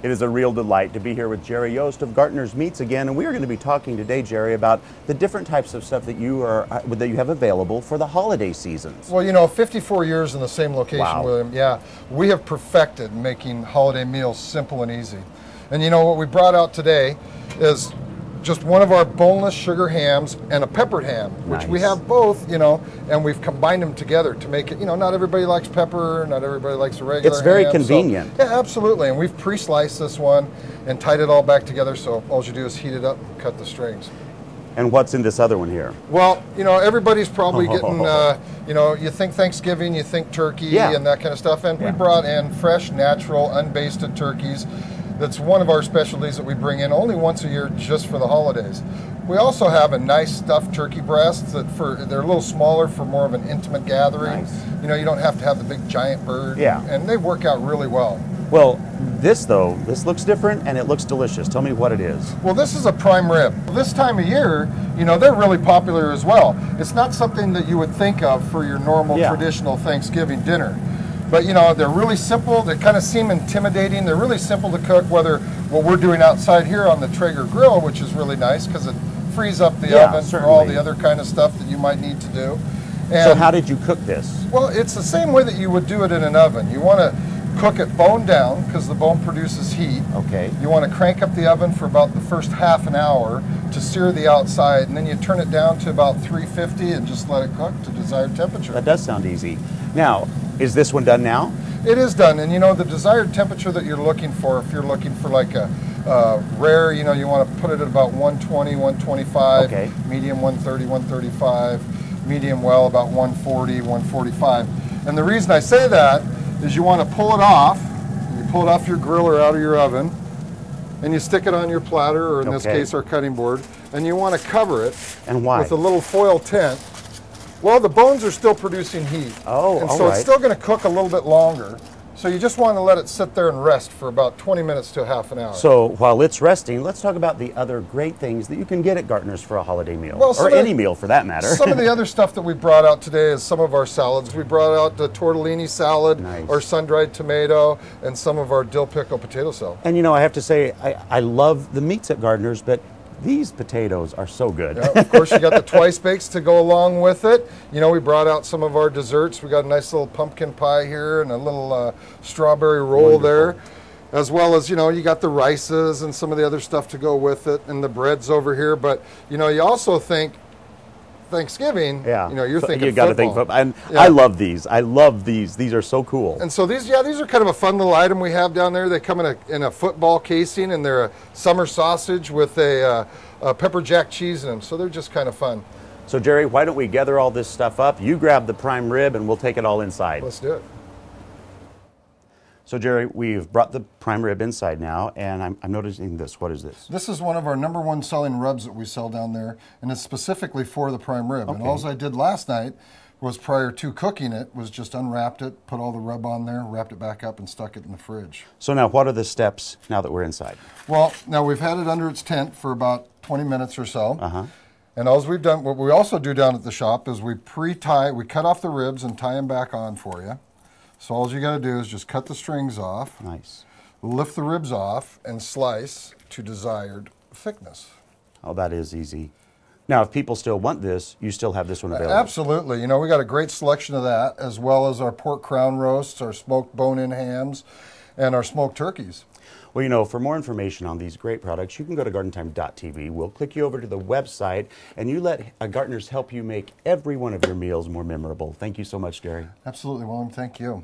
It is a real delight to be here with Jerry Yost of Gartner's Meats again, and we are going to be talking today, Jerry, about the different types of stuff that you have available for the holiday seasons. Well, you know, 54 years in the same location, Wow. William. Yeah, we have perfected making holiday meals simple and easy. And you know what we brought out today is just one of our boneless sugar hams and a peppered ham, which we Nice. have both, you know, and we've combined them together to make it, you know, not everybody likes pepper, not everybody likes a regular It's very ham, convenient. So, yeah, absolutely. And we've pre-sliced this one and tied it all back together, so all you do is heat it up and cut the strings. And what's in this other one here? Well, you know, everybody's probably getting, you know, you think Thanksgiving, you think turkey Yeah. and that kind of stuff. And we brought in fresh, natural, unbasted turkeys. That's one of our specialties that we bring in only once a year just for the holidays. We also have a nice stuffed turkey breast that they're a little smaller for more of an intimate gathering. Nice. You know, you don't have to have the big giant bird. Yeah. And they work out really well. Well, this looks different and it looks delicious. Tell me what it is. Well, this is a prime rib. This time of year, you know, they're really popular as well. It's not something that you would think of for your normal traditional Thanksgiving dinner. But you know, they're really simple. They kind of seem intimidating. They're really simple to cook, whether what we're doing outside here on the Traeger grill, which is really nice because it frees up the oven for all the other kind of stuff that you might need to do. And, so how did you cook this? well, it's the same way that you would do it in an oven. You want to cook it bone down because the bone produces heat. Okay. You want to crank up the oven for about the first half an hour to sear the outside, and then you turn it down to about 350 and just let it cook to desired temperature. That does sound easy. Now, is this one done now? It is done, and you know, the desired temperature that you're looking for, if you're looking for like a rare, you know, you want to put it at about 120, 125, Okay. medium 130, 135, medium well about 140, 145. And the reason I say that is you want to pull it off, you pull it off your grill or out of your oven, and you stick it on your platter, or in this case our cutting board, and you want to cover it And why? with a little foil tent. Well, the bones are still producing heat. Oh, and all so right. it's still going to cook a little bit longer. So you just want to let it sit there and rest for about 20 minutes to a half an hour. So while it's resting, let's talk about the other great things that you can get at Gartner's for a holiday meal, Well, or any meal for that matter. Some of the other stuff that we brought out today is some of our salads. We brought out the tortellini salad, Nice. our sun-dried tomato, and some of our dill pickle potato salad. And you know, I have to say, I love the meats at Gartner's, but these potatoes are so good. Yeah, of course, you got the twice bakes to go along with it. You know, we brought out some of our desserts. We got a nice little pumpkin pie here and a little strawberry roll there, as well as, you know, you got the rices and some of the other stuff to go with it, and the breads over here. But you know, you also think Thanksgiving. Yeah, you know, you're thinking you got to think football. And I love these. I love these. These are so cool. And so these are kind of a fun little item we have down there. They come in a football casing, and they're a summer sausage with a pepper jack cheese in them. So they're just kind of fun. So Jerry, why don't we gather all this stuff up? You grab the prime rib, and we'll take it all inside. Let's do it. So Jerry, we've brought the prime rib inside now, and I'm noticing this. What is this? This is one of our #1 selling rubs that we sell down there, and it's specifically for the prime rib. Okay. And all I did last night was, prior to cooking it, was just unwrapped it, put all the rub on there, wrapped it back up, and stuck it in the fridge. So now, what are the steps now that we're inside? Well, now we've had it under its tent for about 20 minutes or so. Uh-huh. And all we've done, what we also do down at the shop is we cut off the ribs and tie them back on for you. So all you got to do is just cut the strings off, Nice. lift the ribs off, and slice to desired thickness. Oh, that is easy. Now, if people still want this, you still have this one available. Absolutely. You know, we got a great selection of that, as well as our pork crown roasts, our smoked bone-in hams, and our smoked turkeys. Well, you know, for more information on these great products, you can go to GardenTime.tv. We'll click you over to the website, and you let Gartner's help you make every one of your meals more memorable. Thank you so much, Jerry. Absolutely, William. Thank you.